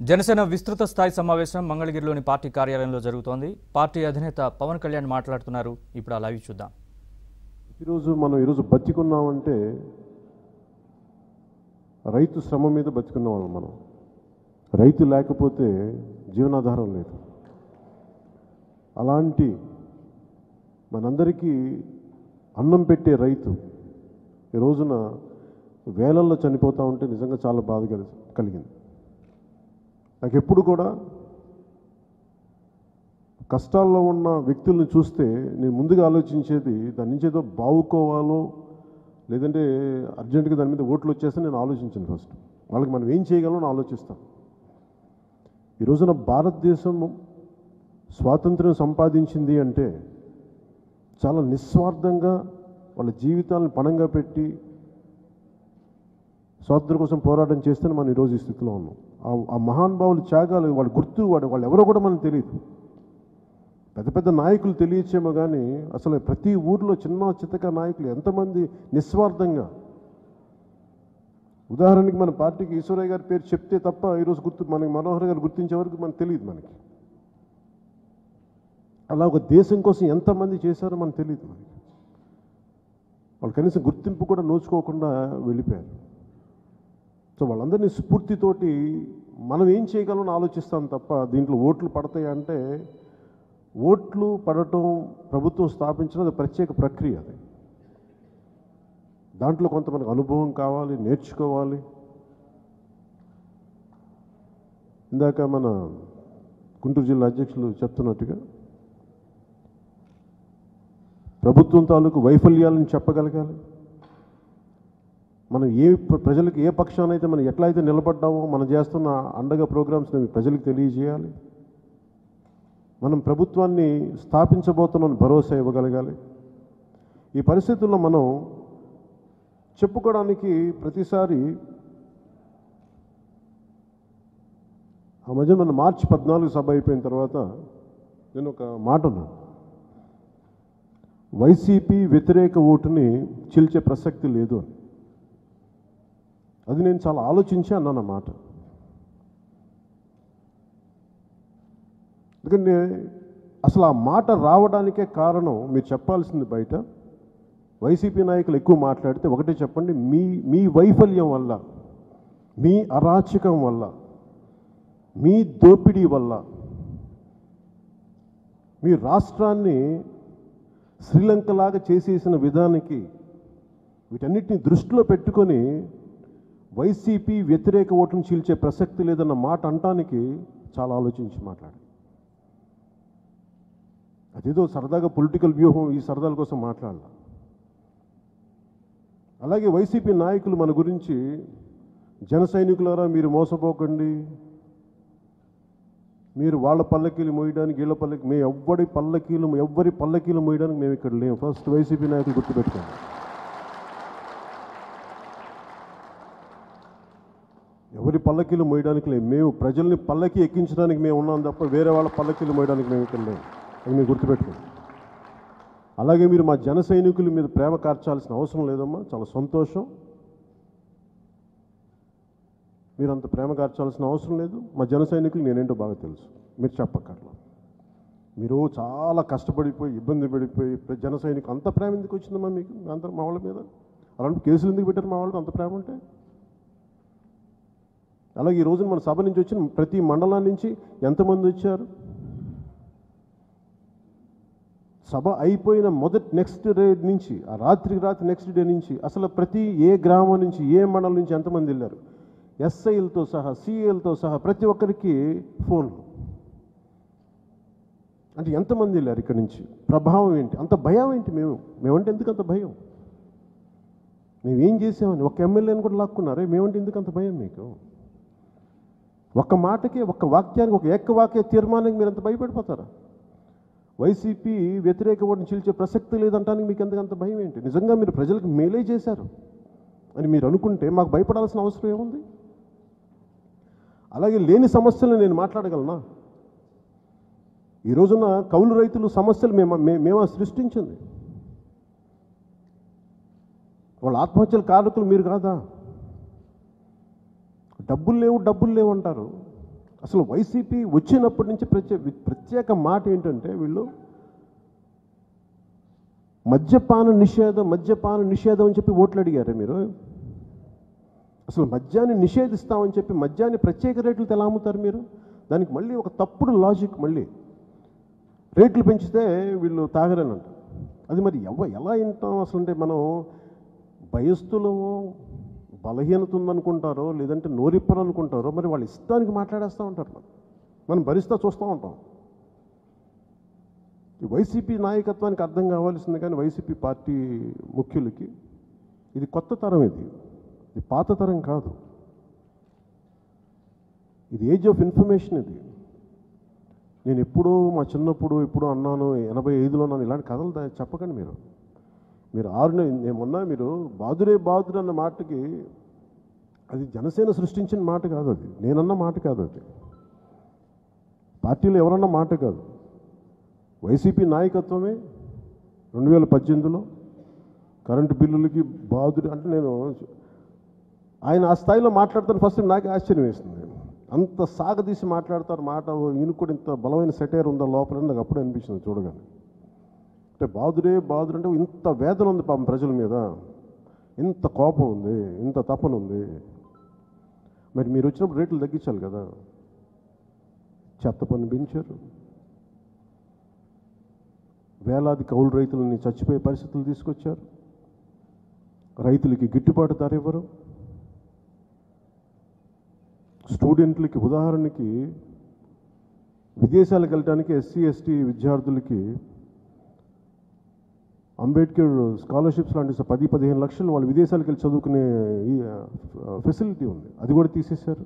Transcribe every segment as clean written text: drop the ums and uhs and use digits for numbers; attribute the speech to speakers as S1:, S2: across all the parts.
S1: జనసేన విస్తృత స్థాయి సమావేశం మంగళగిరిలోని పార్టీ కార్యాలయంలో జరుగుతోంది. పార్టీ అధినేత పవన్ కళ్యాణ్ మాట్లాడుతున్నారు. ఇప్పుడు ఆ లైవ్ చూద్దాం.
S2: ఈరోజు బతికున్నామంటే రైతు శ్రమ మీద బతికున్నాం. మనం రైతు లేకపోతే జీవనాధారం లేదు. అలాంటి మనందరికీ అన్నం పెట్టే రైతు ఈ రోజున వేలల్లో చనిపోతూ ఉంటే నిజంగా చాలా బాధ కలిగింది. నాకు ఎప్పుడు కూడా కష్టాల్లో ఉన్న వ్యక్తుల్ని చూస్తే నేను ముందుగా ఆలోచించేది దాని నుంచి ఏదో బావుకోవాలో లేదంటే అర్జెంటుగా దాని మీద ఓట్లు వచ్చేస్తే నేను ఆలోచించాను. ఫస్ట్ వాళ్ళకి మనం ఏం చేయగలం అని ఆలోచిస్తాను. ఈ రోజున భారతదేశం స్వాతంత్ర్యం సంపాదించింది అంటే చాలా నిస్వార్థంగా వాళ్ళ జీవితాలను పణంగా పెట్టి స్వాతంత్ర్యం కోసం పోరాటం చేస్తేనే మనం ఈరోజు ఈ స్థితిలో ఉన్నాం. ఆ మహానుభావుల త్యాగాలు వాళ్ళ గుర్తు వాళ్ళు ఎవరో కూడా మనకు తెలియదు. పెద్ద పెద్ద నాయకులు తెలియచేమో కానీ అసలు ప్రతి ఊర్లో చిన్న చితక నాయకులు ఎంతమంది నిస్వార్థంగా, ఉదాహరణకి మన పార్టీకి ఈశ్వరయ్య గారి పేరు చెప్తే తప్ప ఈరోజు మనకి మనోహర్ గారు గుర్తించే వరకు మనకు తెలియదు. మనకి అలా ఒక దేశం కోసం ఎంతమంది చేశారో మనకు తెలియదు. మనకి వాళ్ళు కనీసం గుర్తింపు కూడా నోచుకోకుండా వెళ్ళిపోయారు. సో వాళ్ళందరినీ స్ఫూర్తితోటి మనం ఏం చేయగలం ఆలోచిస్తాం తప్ప దీంట్లో ఓట్లు పడతాయి అంటే ఓట్లు పడటం, ప్రభుత్వం స్థాపించడం అది ప్రత్యేక ప్రక్రియ. అది దాంట్లో కొంత మనకు అనుభవం కావాలి, నేర్చుకోవాలి. ఇందాక మన గుంటూరు జిల్లా అధ్యక్షులు చెప్తున్నట్టుగా ప్రభుత్వం తాలూకు వైఫల్యాలను చెప్పగలగాలి. మనం ప్రజలకు ఏ పక్షానైతే మనం ఎట్లా అయితే నిలబడ్డామో మనం చేస్తున్న అండగా ప్రోగ్రామ్స్ని ప్రజలకు తెలియజేయాలి. మనం ప్రభుత్వాన్ని స్థాపించబోతున్న భరోసా ఇవ్వగలగాలి. ఈ పరిస్థితుల్లో మనం చెప్పుకోవడానికి ప్రతిసారి ఆ మధ్య మన మార్చి 14 సభ అయిపోయిన తర్వాత నేను ఒక మాట ఉన్నాను, వైసీపీ వ్యతిరేక ఓటుని చీల్చే ప్రసక్తి లేదు అని. అది నేను చాలా ఆలోచించి అన్నాను అన్నమాట. ఎందుకంటే అసలు ఆ మాట రావడానికే కారణం మీరు చెప్పాల్సింది బయట వైసీపీ నాయకులు ఎక్కువ మాట్లాడితే ఒకటే చెప్పండి, మీ వైఫల్యం వల్ల, మీ అరాచకం వల్ల, మీ దోపిడీ వల్ల మీ రాష్ట్రాన్ని శ్రీలంకలాగా చేసేసిన విధానానికి వీటన్నిటిని దృష్టిలో పెట్టుకొని వైసీపీ వ్యతిరేక ఓటును చీల్చే ప్రసక్తి లేదన్న మాట అంటానికి చాలా ఆలోచించి మాట్లాడారు. అదేదో సరదాగా పొలిటికల్ వ్యూహం, ఈ సరదాల కోసం మాట్లాడాల. అలాగే వైసీపీ నాయకులు మన గురించి జన సైనికులారా మీరు మోసపోకండి, మీరు వాళ్ళ పల్లకీలు మోయడానికి వీళ్ళ పల్లకి, మేము ఎవ్వరి పల్లకీలు మోయడానికి మేము ఇక్కడ లేము. ఫస్ట్ వైసీపీ నాయకులు గుర్తుపెట్టుకోండి. ఎవరి పల్లకీలు మోయడానికి లేము. మేము ప్రజల్ని పల్లకి ఎక్కించడానికి మేము ఉన్నాం తప్ప వేరే వాళ్ళ పల్లకీలు మోయడానికి మేము ఇక్కడ లేము. అది మీరు గుర్తుపెట్టుకోండి. అలాగే మీరు మా జన సైనికుల మీద ప్రేమ కార్చాల్సిన అవసరం లేదమ్మా, చాలా సంతోషం. మీరు అంత ప్రేమ కార్చాల్సిన అవసరం లేదు. మా జన సైనికులు నేనేంటో బాగా తెలుసు, మీరు చెప్పక్కర్లా. మీరు చాలా కష్టపడిపోయి ఇబ్బంది పడిపోయి జన సైనికులు అంత ప్రేమ ఎందుకు వచ్చిందమ్మా మీకు? అందరూ మా వాళ్ళ మీద అలాంటి కేసులు ఎందుకు పెట్టారు మా వాళ్ళకి అంత ప్రేమ ఉంటే? అలాగే ఈ రోజున మన సభ నుంచి వచ్చిన ప్రతి మండలం నుంచి ఎంతమంది వచ్చారు? సభ అయిపోయిన నెక్స్ట్ డే నుంచి, ఆ రాత్రికి రాత్రి నెక్స్ట్ డే నుంచి అసలు ప్రతి ఏ గ్రామం నుంచి ఏ మండలం నుంచి ఎంతమంది వెళ్ళారు? ఎస్ఐలతో సహా, సిఐలతో సహా ప్రతి ఒక్కరికి ఫోన్లు. అంటే ఎంతమంది వెళ్ళారు ఇక్కడి నుంచి? ప్రభావం ఏంటి? అంత భయం ఏంటి? మేమంటే ఎందుకు అంత భయం? మేమేం చేసామని ఒక్క ఎమ్మెల్యేని కూడా లాక్కున్నారే, మేమంటే ఎందుకు అంత భయం మీకు? ఒక్క మాటకి, ఒక్క వాక్యానికి, ఒక ఏకవాక్య తీర్మానానికి మీరు అంత భయపడిపోతారా? వైసీపీ వ్యతిరేక ఓటును చీల్చే ప్రసక్తి లేదంటానికి మీకు ఎందుకంత భయం ఏంటి? నిజంగా మీరు ప్రజలకు మేలే చేశారు అని మీరు అనుకుంటే మాకు భయపడాల్సిన అవసరం ఏముంది? అలాగే లేని సమస్యలను నేను మాట్లాడగలనా? ఈ రోజున కౌలు రైతులు సమస్యలు మేము సృష్టించింది. వాళ్ళ ఆత్మహత్యల కారకులు మీరు కాదా? డబ్బులు లేవు అంటారు. అసలు వైసీపీ వచ్చినప్పటి నుంచి ప్రత్యేక మాట ఏంటంటే వీళ్ళు మద్యపాన నిషేధం అని చెప్పి ఓట్లు అడిగారే మీరు. అసలు మద్యాన్ని నిషేధిస్తామని చెప్పి మద్యాన్ని ప్రత్యేక రేట్లతో ఎలా అమ్ముతారు మీరు? దానికి మళ్ళీ ఒక తప్పుడు లాజిక్, మళ్ళీ రేట్లు పెంచితే వీళ్ళు తాగరేనంట. అది మరి ఎలా వింటాం అసలు? అంటే మనం భయస్థులము, బలహీనత ఉందనుకుంటారో లేదంటే నోరిప్పరు అనుకుంటారో, మరి వాళ్ళ ఇష్టానికి మాట్లాడేస్తూ ఉంటారు. మనం భరిస్తూ చూస్తూ ఉంటాం. ఈ వైసీపీ నాయకత్వానికి అర్థం కావాల్సింది, కానీ వైసీపీ పార్టీ ముఖ్యులకి ఇది కొత్త తరం, ఇది పాత తరం కాదు. ఇది ఏజ్ ఆఫ్ ఇన్ఫర్మేషన్. ఇది నేను ఎప్పుడూ మా చిన్నప్పుడు ఎప్పుడూ అన్నాను, 85లో నన్ను ఇలాంటి కథలు చెప్పకండి మీరు. ఏమన్నా మీరు బాదురే బాదురు అన్న మాటకి అది జనసేన సృష్టించిన మాట కాదు, అది నేనన్న మాట కాదు, అది పార్టీలో ఎవరన్నా మాట కాదు. వైసీపీ నాయకత్వమే 2018లో కరెంటు బిల్లులకి బాదురు అంటే, నేను ఆయన ఆ స్థాయిలో మాట్లాడతాను ఫస్ట్ నాకే ఆశ్చర్యం వేస్తుంది. అంత సాగదీసి మాట్లాడతారు మాట. ఈయన కూడా ఇంత బలమైన సెటైర్ ఉందా లోపల నాకు అప్పుడే అనిపించింది చూడగానే. అంటే బాదురు అంటే ఇంత వేదన ఉంది పాపం ప్రజల మీద, ఇంత కోపం ఉంది, ఇంత తపన ఉంది. మరి మీరు వచ్చినప్పుడు రేట్లు తగ్గించాలి కదా. చెత్త పన్ను పెంచారు, వేలాది కౌలు రైతులని చచ్చిపోయే పరిస్థితులు తీసుకొచ్చారు, రైతులకి గిట్టుబాటు ధర ఇవ్వరు. స్టూడెంట్లకి ఉదాహరణకి విదేశాలకు వెళ్ళడానికి ఎస్సీ ఎస్టీ విద్యార్థులకి అంబేద్కర్ స్కాలర్షిప్స్ లాంటి 10-15 లక్షలు వాళ్ళు విదేశాలకు వెళ్ళి చదువుకునే ఫెసిలిటీ ఉంది, అది కూడా తీసేశారు.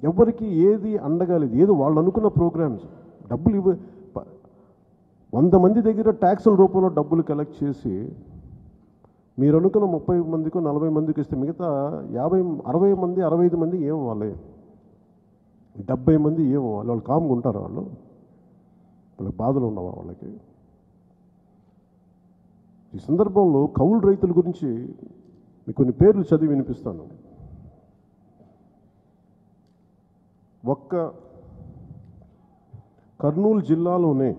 S2: ఎవరికి ఏది అండగాలేదు, ఏదో వాళ్ళు అనుకున్న ప్రోగ్రామ్స్ డబ్బులు 100 మంది దగ్గర ట్యాక్సుల రూపంలో డబ్బులు కలెక్ట్ చేసి మీరు అనుకున్న 30 మందికో 40 మందికి ఇస్తే మిగతా 60 మంది 65 మంది ఏం వాళ్ళే, 70 మంది ఏం వాళ్ళు కామ్గా ఉంటారు. వాళ్ళకి బాధలు ఉండవా వాళ్ళకి? ఈ సందర్భంలో కౌలు రైతుల గురించి మీకు కొన్ని పేర్లు చదివి వినిపిస్తాను. ఒక్క కర్నూలు జిల్లాలోనే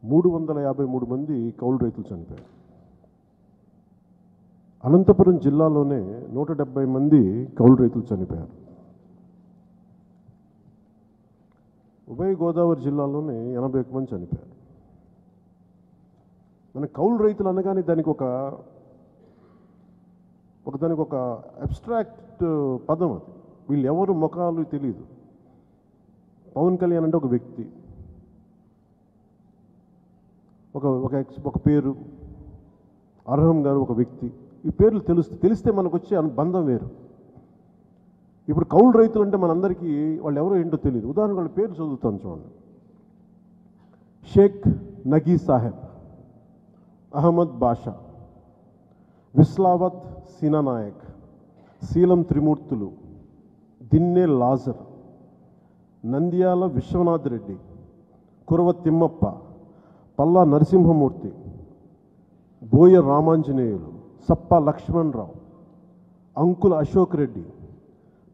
S2: 353 మంది కౌలు రైతులు చనిపోయారు. అనంతపురం జిల్లాలోనే 170 మంది కౌలు రైతులు చనిపోయారు. ఉభయ గోదావరి జిల్లాలోనే 81 మంది చనిపోయారు. మన కౌలు రైతులు అనగానే దానికి ఒక అబ్స్ట్రాక్ట్ పదం, అది వీళ్ళు ఎవరు ముఖాలు తెలియదు. పవన్ కళ్యాణ్ అంటే ఒక వ్యక్తి, ఒక పేరు, అర్హం గారు ఒక వ్యక్తి, ఈ పేర్లు తెలిస్తే మనకు వచ్చే బంధం వేరు. ఇప్పుడు కౌలు రైతులు అంటే మనందరికీ వాళ్ళు ఎవరో ఏంటో తెలియదు. ఉదాహరణకు వాళ్ళ పేరు చదువుతాను చూడండి. షేక్ నగీ సాహెబ్, అహ్మద్ బాషా, విస్లావత్ సీనానాయక్, శీలం త్రిమూర్తులు, దిన్నే లాజర్, నంద్యాల విశ్వనాథ్ రెడ్డి, కురవ తిమ్మప్ప, పల్లా నరసింహమూర్తి, బోయ రామాంజనేయులు, సప్ప లక్ష్మణరావు, అంకుల అశోక్ రెడ్డి,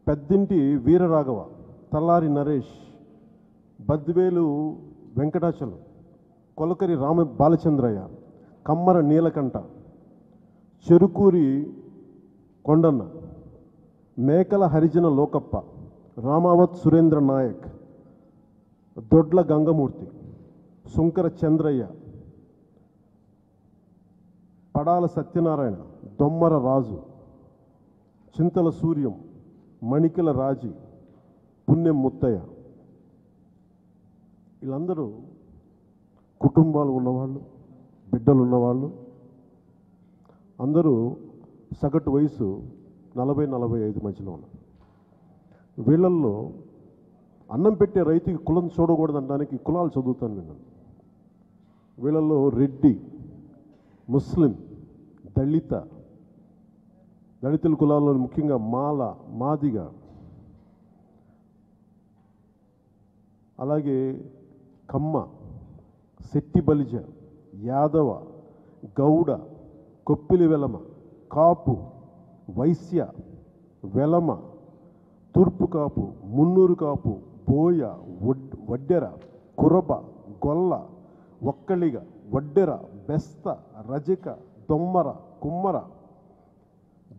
S2: పెద్దింటి వీరరాఘవ, తల్లారి నరేష్, బద్వేలు వెంకటాచలం, కొలకరి రామ బాలచంద్రయ్య, కమ్మర నీలకంఠ, చెరుకూరి కొండన్న, మేకల హరిజన లోకప్ప, రామావత్ సురేంద్ర నాయక్, దొడ్ల గంగమూర్తి, సుంకర చంద్రయ్య, పడాల సత్యనారాయణ, దొమ్మర రాజు, చింతల సూర్యం, మణికల రాజీ, పుణ్యం ముత్తయ్య. వీళ్ళందరూ కుటుంబాలు ఉన్నవాళ్ళు, బిడ్డలు ఉన్నవాళ్ళు, అందరూ సగటు వయసు 40-45 మధ్యలో ఉన్నారు. వీళ్ళల్లో అన్నం పెట్టే రైతుకి కులం చూడకూడదనడానికి కులాలు చదువుతాను నేను. వీళ్ళల్లో రెడ్డి, ముస్లిం, దళితుల కులాల్లో ముఖ్యంగా మాల, మాదిగ, అలాగే కమ్మ, శెట్టి బలిజ, యాదవ, గౌడ, కొప్పిలి వెలమ, కాపు, వైశ్య, వెలమ, తూర్పు కాపు, మున్నూరు కాపు, బోయ, వడ్డెర, కురబ, గొల్ల, ఒక్కలిగ, వడ్డెర, బెస్త, రజక, దొమ్మర, కుమ్మర,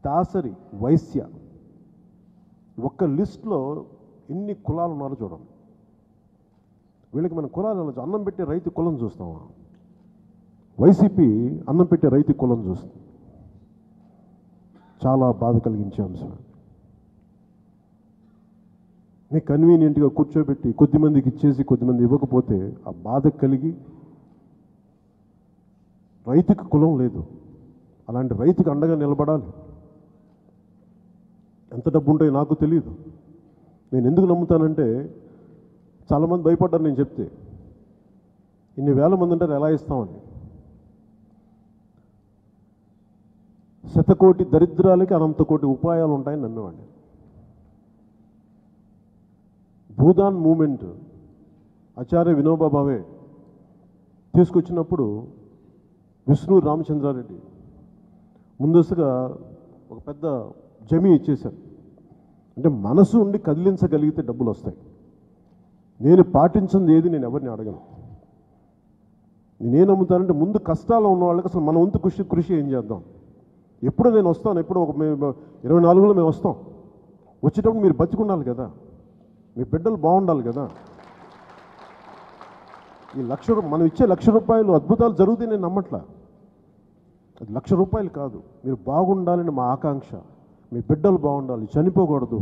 S2: దాసరి, వైశ్య. ఒక్క లిస్టులో ఎన్ని కులాలు ఉన్నారో చూడండి. వీళ్ళకి మన కులాలు అన్నం పెట్టే రైతు కులం చూస్తామా? వైసీపీ అన్నం పెట్టే రైతు కులం చూస్తుంది. చాలా బాధ కలిగించే అంశం. మీకు కన్వీనియంట్గా కూర్చోబెట్టి కొద్దిమందికి ఇచ్చేసి కొద్దిమంది ఇవ్వకపోతే ఆ బాధ కలిగి, రైతుకి కులం లేదు, అలాంటి రైతుకి అండగా నిలబడాలి. ఎంత డబ్బు ఉంటాయో నాకు తెలియదు. నేను ఎందుకు నమ్ముతానంటే చాలామంది భయపడ్డారు నేను చెప్తే. ఇన్ని వేల మంది అంటారు ఎలా ఇస్తామని. శతకోటి దరిద్రాలకి అనంత కోటి ఉపాయాలు ఉంటాయని నమ్మేవాడిని. భూదాన్ మూమెంట్ ఆచార్య వినోబా భావే తీసుకొచ్చినప్పుడు విష్ణు రామచంద్రారెడ్డి ముందస్తుగా ఒక పెద్ద జమీ ఇచ్చేశారు. అంటే మనసు ఉండి కదిలించగలిగితే డబ్బులు వస్తాయి. నేను పాటించింది ఏది నేను ఎవరిని అడగను. నేనేం నమ్ముతానంటే ముందు కష్టాలు ఉన్న వాళ్ళకి అసలు మన వంతు కృషి ఏం చేద్దాం. ఎప్పుడు నేను వస్తాను, ఎప్పుడు ఒక 24లో మేము వస్తాం. వచ్చేటప్పుడు మీరు బతికుండాలి కదా, మీ బిడ్డలు బాగుండాలి కదా. ఈ మనం ఇచ్చే ₹1,00,000 అద్భుతాలు జరుగుతాయి నేను నమ్మట్లా. అది ₹1,00,000 కాదు. మీరు బాగుండాలని మా ఆకాంక్ష. మీ బిడ్డలు బాగుండాలి, చనిపోకూడదు.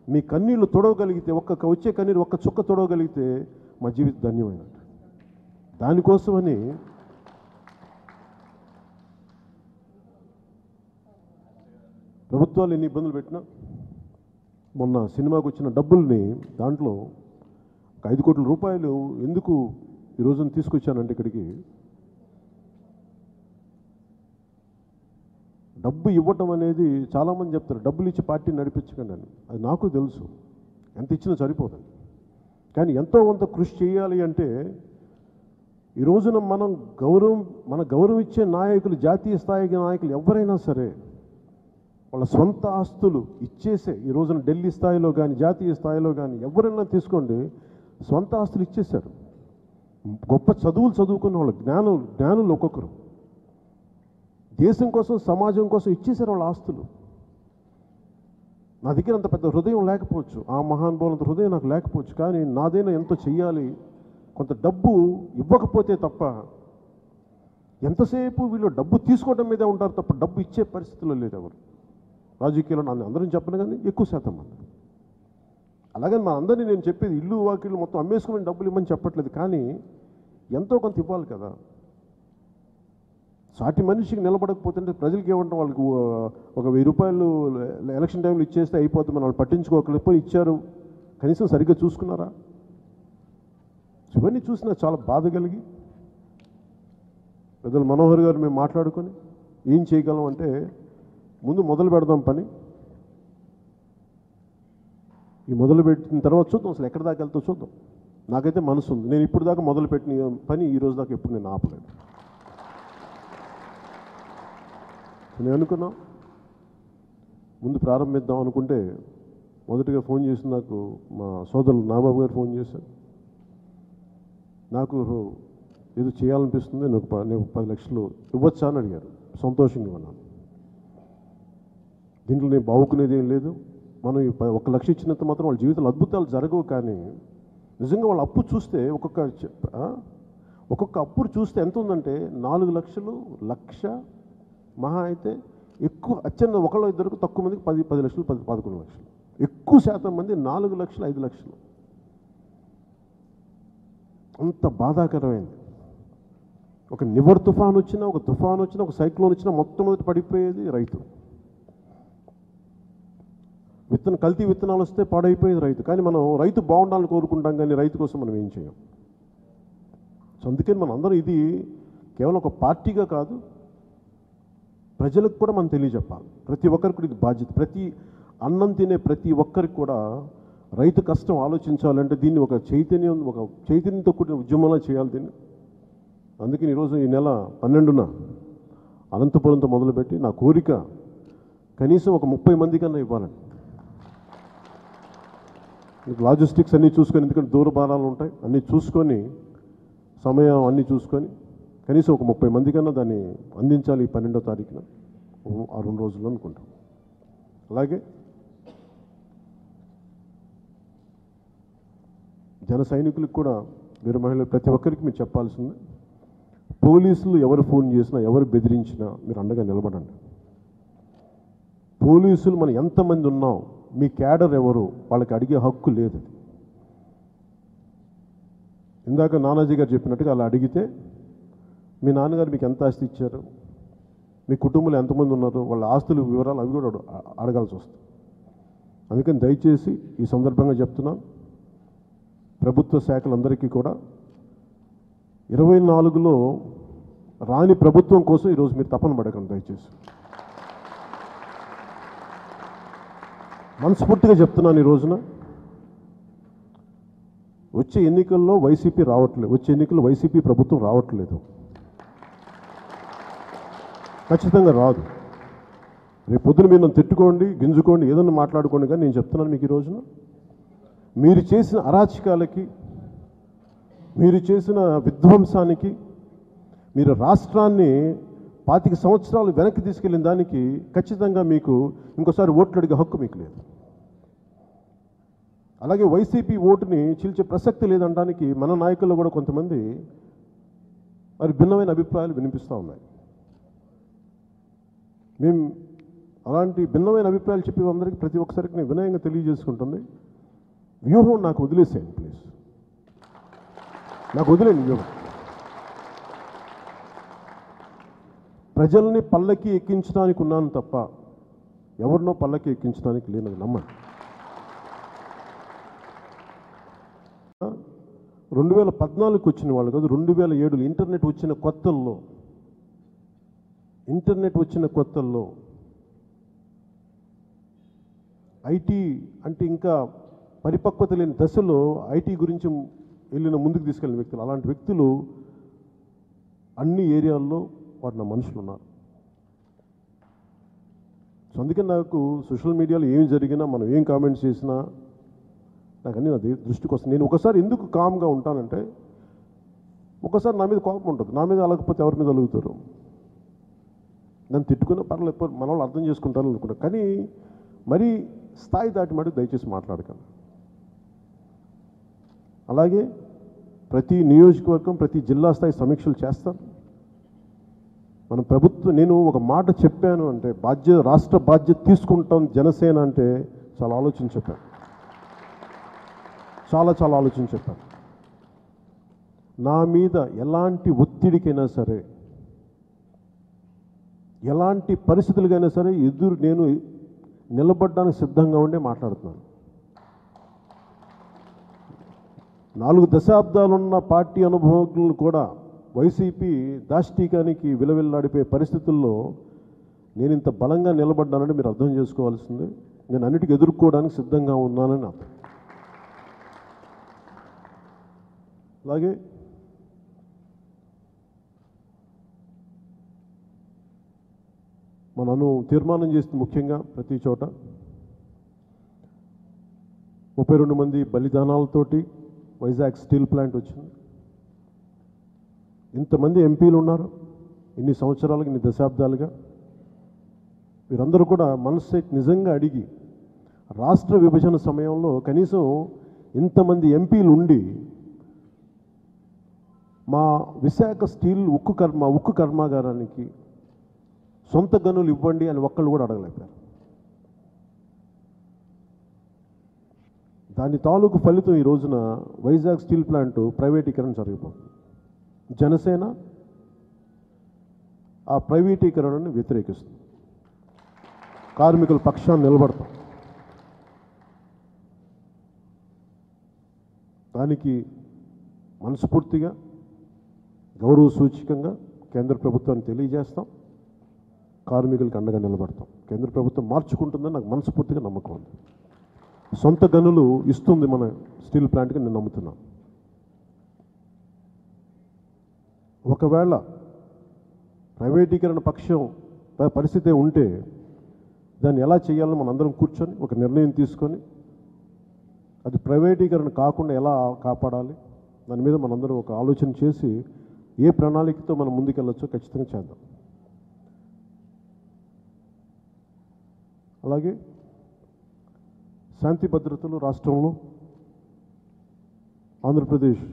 S2: మీ కన్నీళ్ళు తొడవగలిగితే, వచ్చే కన్నీరు ఒక్క చుక్క తొడవగలిగితే మా జీవితం ధన్యమైనట్టు. దానికోసమని ప్రభుత్వాలు ఎన్ని ఇబ్బందులు పెట్టినా మొన్న సినిమాకు వచ్చిన డబ్బుల్ని దాంట్లో ఒక ₹5 కోట్ల ఎందుకు ఈ రోజున తీసుకొచ్చానంటే ఇక్కడికి, డబ్బు ఇవ్వటం అనేది చాలామంది చెప్తారు డబ్బులు ఇచ్చి పార్టీని నడిపించకండి అని. అది నాకు తెలుసు, ఎంత ఇచ్చినా సరిపోతుంది. కానీ ఎంతో కొంత కృషి చేయాలి అంటే ఈ రోజున మన గౌరవం ఇచ్చే నాయకులు, జాతీయ స్థాయి నాయకులు ఎవరైనా సరే వాళ్ళ సొంత ఆస్తులు ఇచ్చేసే ఈ రోజున ఢిల్లీ స్థాయిలో కానీ జాతీయ స్థాయిలో కానీ ఎవరైనా తీసుకోండి, సొంత ఆస్తులు ఇచ్చేశారు. గొప్ప చదువులు చదువుకున్న వాళ్ళు, జ్ఞానులు ఒక్కొక్కరు దేశం కోసం సమాజం కోసం ఇచ్చేశారు వాళ్ళ ఆస్తులు. నా దగ్గర అంత పెద్ద హృదయం లేకపోవచ్చు, ఆ మహానుభావులంత హృదయం నాకు లేకపోవచ్చు, కానీ నాదైనా ఎంతో చెయ్యాలి. కొంత డబ్బు ఇవ్వకపోతే తప్ప ఎంతసేపు వీళ్ళు డబ్బు తీసుకోవడం మీదే ఉంటారు తప్ప డబ్బు ఇచ్చే పరిస్థితుల్లో లేదు ఎవరు. రాజకీయాల్లో నన్ను అందరం చెప్పను కానీ ఎక్కువ శాతం మంది. అలాగని మా అందరినీ నేను చెప్పేది ఇల్లు వాకిళ్ళు మొత్తం అమ్మేసుకుని డబ్బులు ఇవ్వమని చెప్పట్లేదు, కానీ ఎంతో కొంత ఇవ్వాలి కదా. సాటి మనిషికి నిలబడకపోతుంటే ప్రజలకి ఏమంటాం, వాళ్ళకి ఒక ₹1000 ఎలక్షన్ టైంలో ఇచ్చేస్తే అయిపోతుంది, మనం వాళ్ళు పట్టించుకోకపోయి ఇచ్చారు, కనీసం సరిగ్గా చూసుకున్నారా? ఇవన్నీ చూసినా చాలా బాధ కలిగి పెద్దలు మనోహర్ గారు మేము మాట్లాడుకొని ఏం చేయగలం అంటే ముందు మొదలు పెడదాం పని. ఈ మొదలు పెట్టిన తర్వాత చూద్దాం అసలు ఎక్కడి దాకా వెళ్తా చూద్దాం. నాకైతే మనసు ఉంది. నేను ఇప్పుడు దాకా మొదలుపెట్టిన పని ఈ రోజు దాకా ఎప్పుడు నేను ఆపలేదు. నేను అనుకున్నా ముందు ప్రారంభిద్దాం అనుకుంటే మొదటిగా ఫోన్ చేసి నాకు మా సోదరులు నాబాబు గారు ఫోన్ చేశారు. నాకు ఏదో చేయాలనిపిస్తుంది, నేను 10 లక్షలు ఇవ్వచ్చా అని అడిగారు. సంతోషంగా ఉన్నాను. దీంట్లో నేను బావుకునేది ఏం లేదు. మనం 1 లక్ష ఇచ్చినంత మాత్రం వాళ్ళ జీవితంలో అద్భుతాలు జరగవు. కానీ నిజంగా వాళ్ళ అప్పు చూస్తే ఒక్కొక్క అప్పు చూస్తే ఎంత ఉందంటే 4 లక్షలు, 1,00,000 మహా అయితే ఎక్కువ అత్యంత ఒకళ్ళు ఇద్దరికి తక్కువ మందికి 10 లక్షలు, 11 లక్షలు. ఎక్కువ శాతం మంది 4 లక్షలు, 5 లక్షలు. అంత బాధాకరమైంది. ఒక నివర్ తుఫాన్ వచ్చినా, ఒక తుఫాన్ వచ్చినా, ఒక సైక్లోన్ వచ్చినా మొట్టమొదటి పడిపోయేది రైతు. కల్తీ విత్తనాలు వస్తే పాడైపోయేది రైతు. కానీ మనం రైతు బాగుండాలని కోరుకుంటాం, కానీ రైతు కోసం మనం ఏం చేయం. సో అందుకని మనం అందరం ఇది కేవలం ఒక పార్టీగా కాదు, ప్రజలకు కూడా మనం తెలియజెప్పాలి. ప్రతి ఒక్కరికి కూడా ఇది బాధ్యత. ప్రతి అన్నం తినే ప్రతి ఒక్కరికి కూడా రైతు కష్టం ఆలోచించాలంటే దీన్ని ఒక చైతన్యంతో కూడిన ఉద్యమంలా చేయాలి దీన్ని. అందుకని ఈరోజు ఈ నెల 12న అనంతపురంతో మొదలుపెట్టి నా కోరిక కనీసం ఒక 30 మంది కన్నా ఇవ్వాలండి. లాజిస్టిక్స్ అన్నీ చూసుకొని, ఎందుకంటే దూర భారాలు ఉంటాయి, అన్నీ చూసుకొని సమయం అన్నీ చూసుకొని కనీసం ఒక 30 మంది కన్నా దాన్ని అందించాలి ఈ 12వ తారీఖున, ఆ 2 రోజుల్లో అనుకుంటాం. అలాగే జన సైనికులకు కూడా, వీర మహిళలు ప్రతి ఒక్కరికి మీరు చెప్పాల్సింది, పోలీసులు ఎవరు ఫోన్ చేసినా, ఎవరు బెదిరించినా మీరు అండగా నిలబడండి. పోలీసులు మనం ఎంతమంది ఉన్నాం, మీ క్యాడర్ ఎవరు, వాళ్ళకి అడిగే హక్కు లేదు. ఇందాక నానాజీ గారు చెప్పినట్టుగా అలా అడిగితే మీ నాన్నగారు మీకు ఎంత ఆస్తి ఇచ్చారు, మీ కుటుంబంలో ఎంతమంది ఉన్నారు, వాళ్ళ ఆస్తుల వివరాలు అవి కూడా అడగాల్సి వస్తుంది. అందుకని దయచేసి ఈ సందర్భంగా చెప్తున్నాను, ప్రభుత్వ శాఖలందరికీ కూడా 24లో రాని ప్రభుత్వం కోసం ఈరోజు మీరు తపన పడకండి. దయచేసి మనస్ఫూర్తిగా చెప్తున్నాను, ఈ రోజున వచ్చే ఎన్నికల్లో వైసీపీ రావట్లేదు, వచ్చే ఎన్నికల్లో వైసీపీ ప్రభుత్వం రావట్లేదు, ఖచ్చితంగా రాదు. రేపు పొద్దున మీరు నన్ను తిట్టుకోండి, గింజుకోండి, ఏదన్నా మాట్లాడుకోండి, కానీ నేను చెప్తున్నాను మీకు ఈ రోజున, మీరు చేసిన అరాచకాలకి, మీరు చేసిన విధ్వంసానికి, మీరు రాష్ట్రాన్ని 25 సంవత్సరాలు వెనక్కి తీసుకెళ్ళిన దానికి ఖచ్చితంగా మీకు ఇంకోసారి ఓట్లు అడిగే హక్కు మీకు లేదు. అలాగే వైసీపీ ఓటుని చీల్చే ప్రసక్తి లేదనడానికి మన నాయకుల్లో కూడా కొంతమంది మరి భిన్నమైన అభిప్రాయాలు వినిపిస్తూ ఉన్నాయి. మేము అలాంటి భిన్నమైన అభిప్రాయాలు చెప్పి అందరికీ ప్రతి ఒక్కసారికి నేను వినయంగా తెలియజేసుకుంటుంది, వ్యూహం నాకు వదిలేసేయండి ప్లీజ్, నాకు వదిలేండి వ్యూహం. ప్రజల్ని పల్లకి ఎక్కించడానికి ఉన్నాను తప్ప ఎవరినో పల్లకి ఎక్కించడానికి లేనది నమ్మండి. 2014 వచ్చిన వాళ్ళు కాదు, 2007 ఇంటర్నెట్ వచ్చిన కొత్తల్లో ఐటీ అంటే ఇంకా పరిపక్వత లేని దశలో ఐటీ గురించి వెళ్ళిన ముందుకు తీసుకెళ్ళిన వ్యక్తులు, అలాంటి వ్యక్తులు అన్ని ఏరియాల్లో వాడిన మనుషులు ఉన్నారు. సో అందుకని నాకు సోషల్ మీడియాలో ఏం జరిగినా, మనం ఏం కామెంట్స్ చేసినా నాకు అన్నీ నా దృష్టికి వస్తుంది. నేను ఒకసారి ఎందుకు కామ్గా ఉంటానంటే, ఒకసారి నా మీద కోపం ఉంటుంది, నా మీద అలగకపోతే ఎవరి మీద అలుగుతారు, నన్ను తిట్టుకునే పర్లేదు, మన వాళ్ళు అర్థం చేసుకుంటారు అనుకుంటారు, కానీ మరీ స్థాయి దాటి మటుకు దయచేసి మాట్లాడకండి. అలాగే ప్రతి నియోజకవర్గం, ప్రతి జిల్లా స్థాయి సమీక్షలు చేస్తాను. మన ప్రభుత్వం, నేను ఒక మాట చెప్పాను అంటే రాష్ట్ర బాధ్యత తీసుకుంటాం జనసేన అంటే చాలా ఆలోచించి చెప్పాను, చాలా ఆలోచించి చెప్పాను. నా మీద ఎలాంటి ఒత్తిడికైనా సరే, ఎలాంటి పరిస్థితులకైనా సరే నేను నిలబడడానికి సిద్ధంగా ఉండే మాట్లాడుతున్నాను. 4 దశాబ్దాలున్న పార్టీ అనుభవజ్ఞులు కూడా వైసీపీ దాష్టీకానికి విలవిల్లాడిపోయే పరిస్థితుల్లో నేను ఇంత బలంగా నిలబడ్డానంటే మీరు అర్థం చేసుకోవాల్సింది, నేను అన్నిటికీ ఎదుర్కోవడానికి సిద్ధంగా ఉన్నానని అర్థం. అలాగే మనను తీర్మానం చేస్తుంది ముఖ్యంగా ప్రతి చోట 32 మంది బలిదానాలతోటి వైజాగ్ స్టీల్ ప్లాంట్ వచ్చింది. ఇంతమంది ఎంపీలు ఉన్నారు ఇన్ని సంవత్సరాలుగా, ఇన్ని దశాబ్దాలుగా. వీరందరూ కూడా మనసు నిజంగా అడిగి, రాష్ట్ర విభజన సమయంలో కనీసం ఇంతమంది ఎంపీలు ఉండి మా విశాఖ స్టీల్ ఉక్కు కర్మాగారానికి సొంత గనులు ఇవ్వండి అని ఒక్కళ్ళు కూడా అడగలేపారు. దాని తాలూకు ఫలితం ఈ రోజున వైజాగ్ స్టీల్ ప్లాంట్ ప్రైవేటీకరణ జరిగిపోతుంది. జనసేన ఆ ప్రైవేటీకరణను వ్యతిరేకిస్తుంది, కార్మికుల పక్షాన్ని నిలబడతాం. దానికి మనస్ఫూర్తిగా గౌరవ సూచికంగా కేంద్ర ప్రభుత్వాన్ని తెలియజేస్తాం, కార్మికులకు అండగా నిలబడతాం. కేంద్ర ప్రభుత్వం మార్చుకుంటుందని నాకు మనస్ఫూర్తిగా నమ్మకం ఉంది. సొంత గనులు ఇస్తుంది మన స్టీల్ ప్లాంట్కి నేను నమ్ముతున్నాను. ఒకవేళ ప్రైవేటీకరణ పరిస్థితి ఉంటే దాన్ని ఎలా చేయాలని మనందరం కూర్చొని ఒక నిర్ణయం తీసుకొని అది ప్రైవేటీకరణ కాకుండా ఎలా కాపాడాలి దాని మీద మనందరం ఒక ఆలోచన చేసి ఏ ప్రణాళికతో మనం ముందుకెళ్ళొచ్చో ఖచ్చితంగా చేద్దాం. అలాగే శాంతి భద్రతలు రాష్ట్రంలో ఆంధ్రప్రదేశ్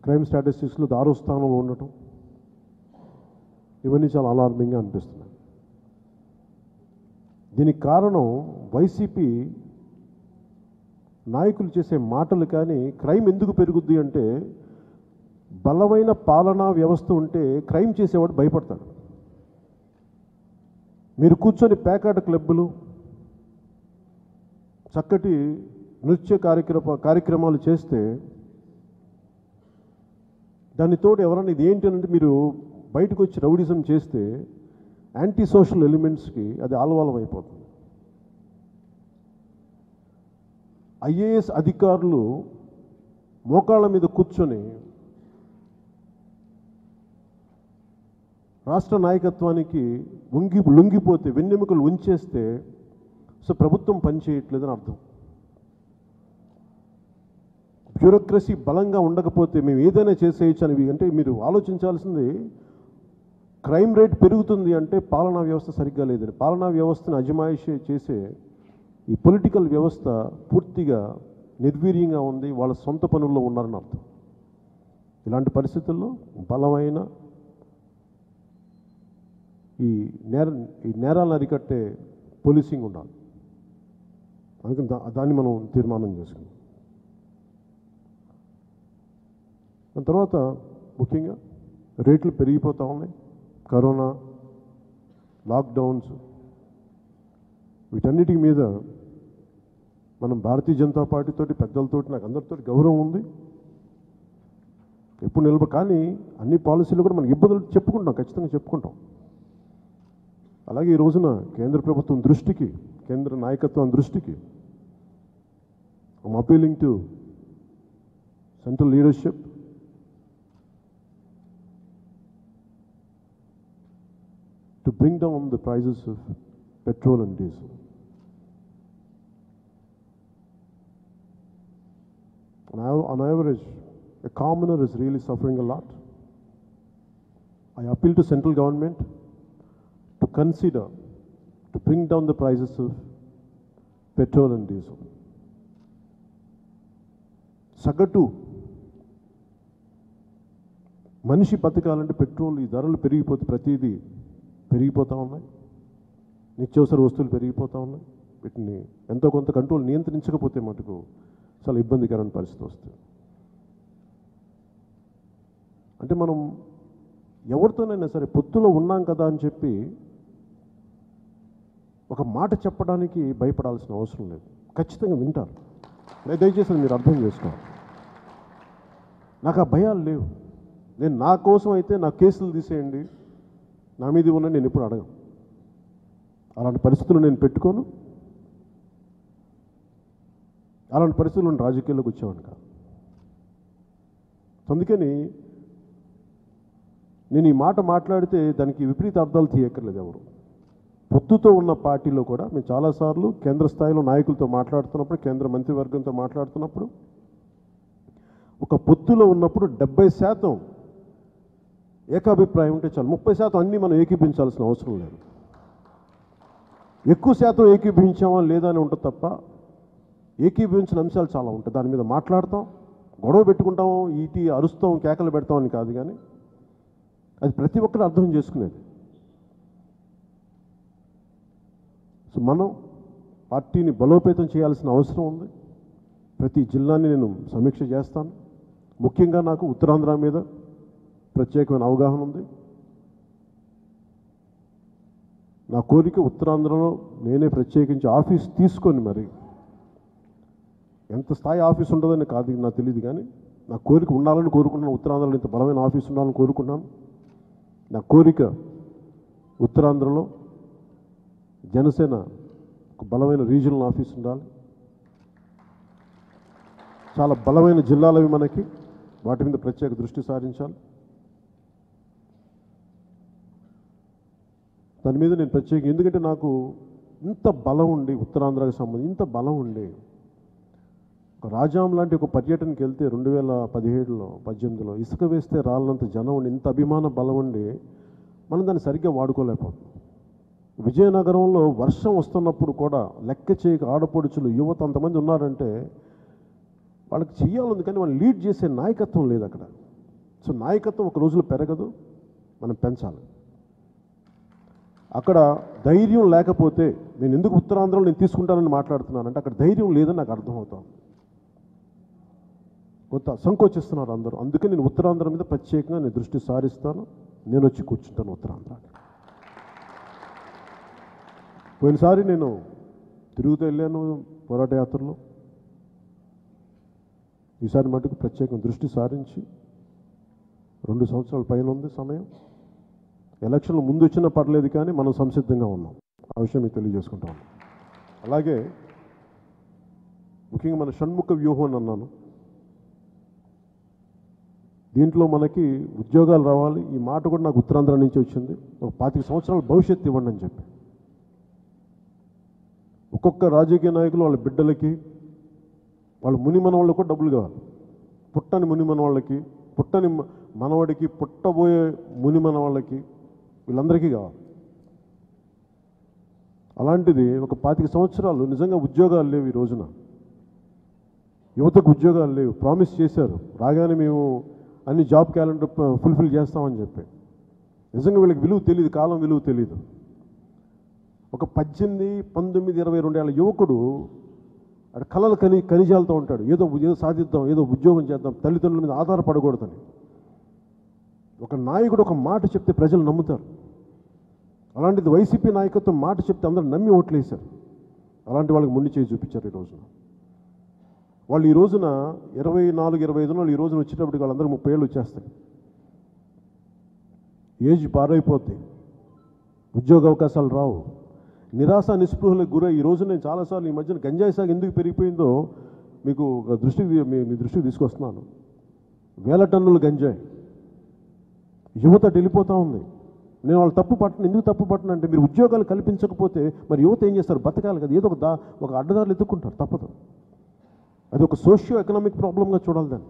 S2: క్రైమ్ స్టాటిస్టిక్స్లో 6వ స్థానంలో ఉండటం ఇవన్నీ చాలా అలార్మింగ్గా అనిపిస్తున్నాయి. దీనికి కారణం వైసీపీ నాయకులు చేసే మాటలు. కానీ క్రైమ్ ఎందుకు పెరుగుద్ది అంటే బలమైన పాలనా వ్యవస్థ ఉంటే క్రైమ్ చేసేవాడు భయపడతాడు. మీరు కూర్చొని పేకాట క్లబ్బులు, చక్కటి నృత్య కార్యక్రమాలు చేస్తే దానితోటి ఎవరన్నా ఇది ఏంటి అంటే మీరు బయటకు వచ్చి రౌడిజం చేస్తే యాంటీ సోషల్ ఎలిమెంట్స్కి అది ఆలవాలం అయిపోతుంది. ఐఏఎస్ అధికారులు మోకాళ్ళ మీద కూర్చొని రాష్ట్ర నాయకత్వానికి లొంగిపోతే వెన్నెముకలు ఉంచేస్తే సో ప్రభుత్వం పనిచేయట్లేదని అర్థం. బ్యూరోక్రసీ బలంగా ఉండకపోతే మేము ఏదైనా చేసేయచ్చు అని అంటే మీరు ఆలోచించాల్సింది క్రైమ్ రేట్ పెరుగుతుంది అంటే పాలనా వ్యవస్థ సరిగ్గా లేదని. పాలనా వ్యవస్థను అజమాయిషీ చేసే ఈ పొలిటికల్ వ్యవస్థ పూర్తిగా నిర్వీర్యంగా ఉంది, వాళ్ళ సొంత పనుల్లో ఉన్నారని అర్థం. ఇలాంటి పరిస్థితుల్లో బలమైన ఈ నేరాలను అరికట్టే పోలీసింగ్ ఉండాలి. అందుకని దాన్ని మనం తీర్మానం చేసుకున్నాం. దాని తర్వాత ముఖ్యంగా రేట్లు పెరిగిపోతూ ఉన్నాయి. కరోనా, లాక్డౌన్స్, వీటన్నిటి మీద మనం భారతీయ జనతా పార్టీతోటి పెద్దలతోటి నాకు అందరితో గౌరవం ఉంది, ఎప్పుడు కానీ అన్ని పాలసీలు కూడా మనం ఇబ్బందులు చెప్పుకుంటాం, ఖచ్చితంగా చెప్పుకుంటాం. అలాగే ఈ రోజున కేంద్ర ప్రభుత్వం దృష్టికి, కేంద్ర నాయకత్వం దృష్టికి I'm appealing to central leadership to bring down the prices of petrol and diesel. On average, a commoner is really suffering a lot. I appeal to central government to consider to bring down the prices of petrol and diesel. సగటు మనిషి బతకాలంటే petrol ఈ ధరలు పెరిగిపోతే ప్రతిదీ పెరిగిపోతూ ఉన్నాయి, నిత్యావసర వస్తువులు పెరిగిపోతూ ఉన్నాయి. వీటిని ఎంతో కొంత కంట్రోల్ నియంత్రించకపోతే మటుకు చాలా ఇబ్బందికరమైన పరిస్థితి వస్తుంది. అంటే మనం ఎవరితోనైనా సరే పొత్తులో ఉన్నాం కదా అని చెప్పి ఒక మాట చెప్పడానికి భయపడాల్సిన అవసరం లేదు. ఖచ్చితంగా వింటారు. దయచేసి మీరు అర్థం చేసుకోవాలి. నాకు ఆ భయాలు లేవు. నేను నా కోసం అయితే నా కేసులు తీసేయండి, నా మీద ఉన్న నేను ఎప్పుడు అడగను. అలాంటి పరిస్థితులు నేను పెట్టుకోను. అలాంటి పరిస్థితులు రాజకీయాల్లోకి వచ్చేవాడిని కాదు. అందుకని నేను ఈ మాట మాట్లాడితే దానికి విపరీత అర్థాలు తీయక్కర్లేదు ఎవరు. పొత్తుతో ఉన్న పార్టీలో కూడా మేము చాలాసార్లు కేంద్ర స్థాయిలో నాయకులతో మాట్లాడుతున్నప్పుడు, కేంద్ర మంత్రివర్గంతో మాట్లాడుతున్నప్పుడు ఒక పొత్తులో ఉన్నప్పుడు 70% ఏకాభిప్రాయం ఉంటే చాలు. 30% అన్నీ మనం ఏకీభించాల్సిన అవసరం లేదు. ఎక్కువ శాతం ఏకీభించామా లేదా అని ఉంటుంది తప్ప ఏకీభించిన అంశాలు చాలా ఉంటాయి. దాని మీద మాట్లాడతాం, గొడవ పెట్టుకుంటాం, ఈటీ అరుస్తాం, కేకలు పెడతాం అని కాదు, కానీ అది ప్రతి ఒక్కరు అర్థం చేసుకునేది. సో మనం పార్టీని బలోపేతం చేయాల్సిన అవసరం ఉంది. ప్రతి జిల్లాని నేను సమీక్ష చేస్తాను. ముఖ్యంగా నాకు ఉత్తరాంధ్ర మీద ప్రత్యేకమైన అవగాహన ఉంది. నా కోరిక ఉత్తరాంధ్రలో నేనే ప్రత్యేకించి ఆఫీస్ తీసుకొని, మరి ఎంత స్థాయి ఆఫీస్ ఉంటుందని కాదు నాకు తెలియదు, కానీ నా కోరిక ఉండాలని కోరుకుంటున్నాను. ఉత్తరాంధ్రలో ఇంత బలమైన ఆఫీస్ ఉండాలని కోరుకున్నాను. నా కోరిక ఉత్తరాంధ్రలో జనసేన ఒక బలమైన రీజనల్ ఆఫీస్ ఉండాలి. చాలా బలమైన జిల్లాలవి మనకి, వాటి మీద ప్రత్యేక దృష్టి సారించాలి. దాని మీద నేను ప్రత్యేకంగా, ఎందుకంటే నాకు ఇంత బలం ఉండి, ఉత్తరాంధ్రకు సంబంధించి ఇంత బలం ఉండి, ఒక రాజాం లాంటి ఒక పర్యటనకి వెళ్తే 2017లో 18లో ఇసుక వేస్తే రాళ్ళంత జనం ఉండి, ఇంత అభిమాన బలం ఉండి మనం దాన్ని సరిగ్గా వాడుకోలేకపోతున్నాం. విజయనగరంలో వర్షం వస్తున్నప్పుడు కూడా లెక్క చేయక ఆడపడుచులు, యువత అంతమంది ఉన్నారంటే వాళ్ళకి చెయ్యాలి, కానీ వాళ్ళు లీడ్ చేసే నాయకత్వం లేదు అక్కడ. సో నాయకత్వం ఒక రోజులో పెరగదు, మనం పెంచాలి. అక్కడ ధైర్యం లేకపోతే, నేను ఎందుకు ఉత్తరాంధ్రలో నేను తీసుకుంటానని మాట్లాడుతున్నానంటే అక్కడ ధైర్యం లేదని నాకు అర్థమవుతాం. కొంత సంకోచిస్తున్నారు అందరూ. అందుకే నేను ఉత్తరాంధ్ర మీద ప్రత్యేకంగా నేను దృష్టి సారిస్తాను. నేను వచ్చి కూర్చుంటాను ఉత్తరాంధ్ర. పోయినసారి నేను తిరుగుతూ వెళ్ళాను పోరాట యాత్రలో. ఈసారి మటుకు ప్రత్యేకంగా దృష్టి సారించి 2 సంవత్సరాల పైన ఉంది సమయం. ఎలక్షన్లు ముందు వచ్చినా పర్లేదు, కానీ మనం సంసిద్ధంగా ఉన్నాం. ఆ విషయం మీకు తెలియజేసుకుంటాం. అలాగే ముఖ్యంగా మన షణ్ముఖ వ్యూహం అని అన్నాను. దీంట్లో మనకి ఉద్యోగాలు రావాలి. ఈ మాట కూడా నాకు ఉత్తరాంధ్ర నుంచి వచ్చింది. ఒక 25 సంవత్సరాల భవిష్యత్తు ఇవ్వండి అని చెప్పి. ఒక్కొక్క రాజకీయ నాయకులు వాళ్ళ బిడ్డలకి, వాళ్ళ ముని మనవాళ్ళకి కూడా డబ్బులు కావాలి. పుట్టని ముని మనవాళ్ళకి, పుట్టని మనవాడికి, పుట్టబోయే ముని మనవాళ్ళకి, వీళ్ళందరికీ కావాలి. అలాంటిది ఒక 25 సంవత్సరాలు నిజంగా ఉద్యోగాలు లేవు. ఈ రోజున యువతకు ఉద్యోగాలు లేవు. ప్రామిస్ చేశారు రాగానే మేము అన్ని జాబ్ క్యాలెండర్ ఫుల్ఫిల్ చేస్తామని చెప్పి. నిజంగా వీళ్ళకి విలువ తెలియదు, కాలం విలువ తెలియదు. ఒక 18, 19, 22 ఏళ్ళ యువకుడు అక్కడ కళలు ఖనిజాలతో ఉంటాడు. ఏదో సాధిద్దాం, ఏదో ఉద్యోగం చేద్దాం, తల్లిదండ్రుల మీద ఆధారపడకూడదని. ఒక నాయకుడు ఒక మాట చెప్తే ప్రజలు నమ్ముతారు. అలాంటిది వైసీపీ నాయకత్వం మాట చెప్తే అందరూ నమ్మి ఓట్లేశారు. అలాంటి వాళ్ళకి ముందు చేయి చూపించారు. ఈ రోజున వాళ్ళు ఈ రోజున 24, 25 వాళ్ళు ఈ రోజున వచ్చేటప్పటికి వాళ్ళందరూ 30 ఏళ్ళు వచ్చేస్తాయి. ఏజ్ పారైపోద్ది, ఉద్యోగ అవకాశాలు రావు, నిరాశ నిస్పృహలకు గురై ఈ రోజు నేను చాలాసార్లు ఈ మధ్యన గంజాయి సాగు ఎందుకు పెరిగిపోయిందో మీకు మీ దృష్టికి తీసుకొస్తున్నాను. 1000 టన్నుల గంజాయి యువత వెళ్ళిపోతూ ఉంది. నేను వాళ్ళు తప్పు పట్టను. ఎందుకు తప్పు పట్టను అంటే, మీరు ఉద్యోగాలు కల్పించకపోతే మరి యువత ఏం చేస్తారు? బతకాలి కదా, ఏదో ఒక అడ్డదారులు ఎత్తుక్కుంటారు, తప్పదు. అది ఒక సోషియో ఎకనామిక్ ప్రాబ్లంగా చూడాలి దాన్ని.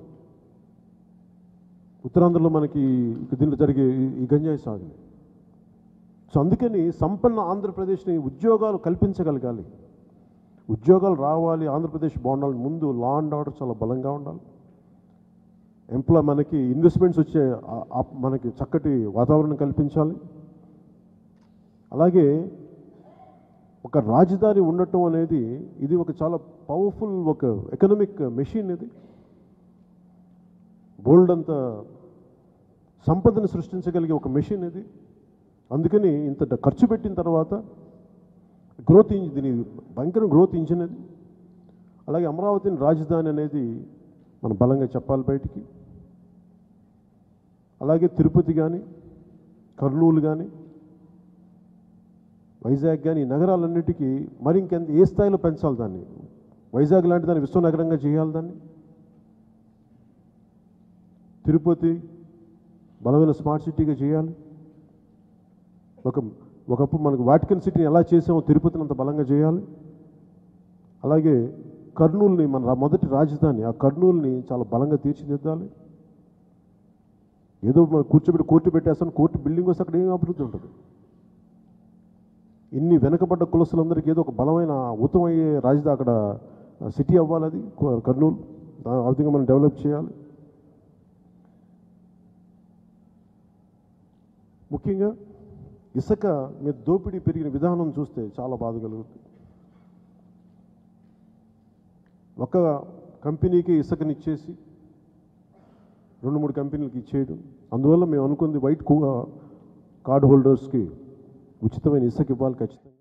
S2: ఉత్తరాంధ్రలో మనకి దీంట్లో జరిగే ఈ గంజాయి సాగుని. సో అందుకని సంపన్న ఆంధ్రప్రదేశ్ని ఉద్యోగాలు కల్పించగలగాలి, ఉద్యోగాలు రావాలి, ఆంధ్రప్రదేశ్ బాగుండాలి. ముందు లా అండ్ ఆర్డర్ చాలా బలంగా ఉండాలి. మనకి ఇన్వెస్ట్మెంట్స్ వచ్చే మనకి చక్కటి వాతావరణం కల్పించాలి. అలాగే ఒక రాజధాని ఉండటం అనేది ఇది ఒక చాలా పవర్ఫుల్ ఒక ఎకనామిక్ మెషిన్. ఇది బోల్డ్ అంత సంపదను సృష్టించగలిగే ఒక మెషిన్ ఇది. అందుకని ఇంత ఖర్చు పెట్టిన తర్వాత గ్రోత్ దీని భయంకర గ్రోత్ ఇంజిన్ అది. అలాగే అమరావతిని రాజధాని అనేది మనం బలంగా చెప్పాలి బయటికి. అలాగే తిరుపతి కానీ, కర్నూలు కానీ, వైజాగ్ కానీ, ఈ నగరాలన్నిటికీ మరి ఇంకెంత ఏ స్థాయిలో పెంచాలి దాన్ని. వైజాగ్ లాంటి దాన్ని విశ్వనగరంగా చేయాలి. దాన్ని తిరుపతి బలమైన స్మార్ట్ సిటీగా చేయాలి. ఒకప్పుడు మనకు వాటికన్ సిటీని ఎలా చేసామో తిరుపతిని అంత బలంగా చేయాలి. అలాగే కర్నూలుని మన మొదటి రాజధాని, ఆ కర్నూలుని చాలా బలంగా తీర్చిదిద్దాలి. ఏదో మనం కూర్చోబెట్టి కోర్టు పెట్టేస్తాను, కోర్టు బిల్డింగ్ వస్తే అక్కడ ఏం అభివృద్ధి ఉంటుంది? ఇన్ని వెనకబడ్డ కులస్తులందరికీ ఏదో ఒక బలమైన ఉత్తమయ్యే రాజధాని అక్కడ సిటీ అవ్వాలి. అది కర్నూలు. ఆ విధంగా మనం డెవలప్ చేయాలి. ముఖ్యంగా ఇసుక మీద దోపిడీ పెరిగిన విధానం చూస్తే చాలా బాధ కలుగుతుంది. ఒక కంపెనీకి ఇసుకనిచ్చేసి 2-3 కంపెనీలకు ఇచ్చేయడం. అందువల్ల మేము అనుకుంది వైట్ కార్డ్ హోల్డర్స్కి ఉచితమైన ఇసుక ఇవ్వాలి ఖచ్చితంగా.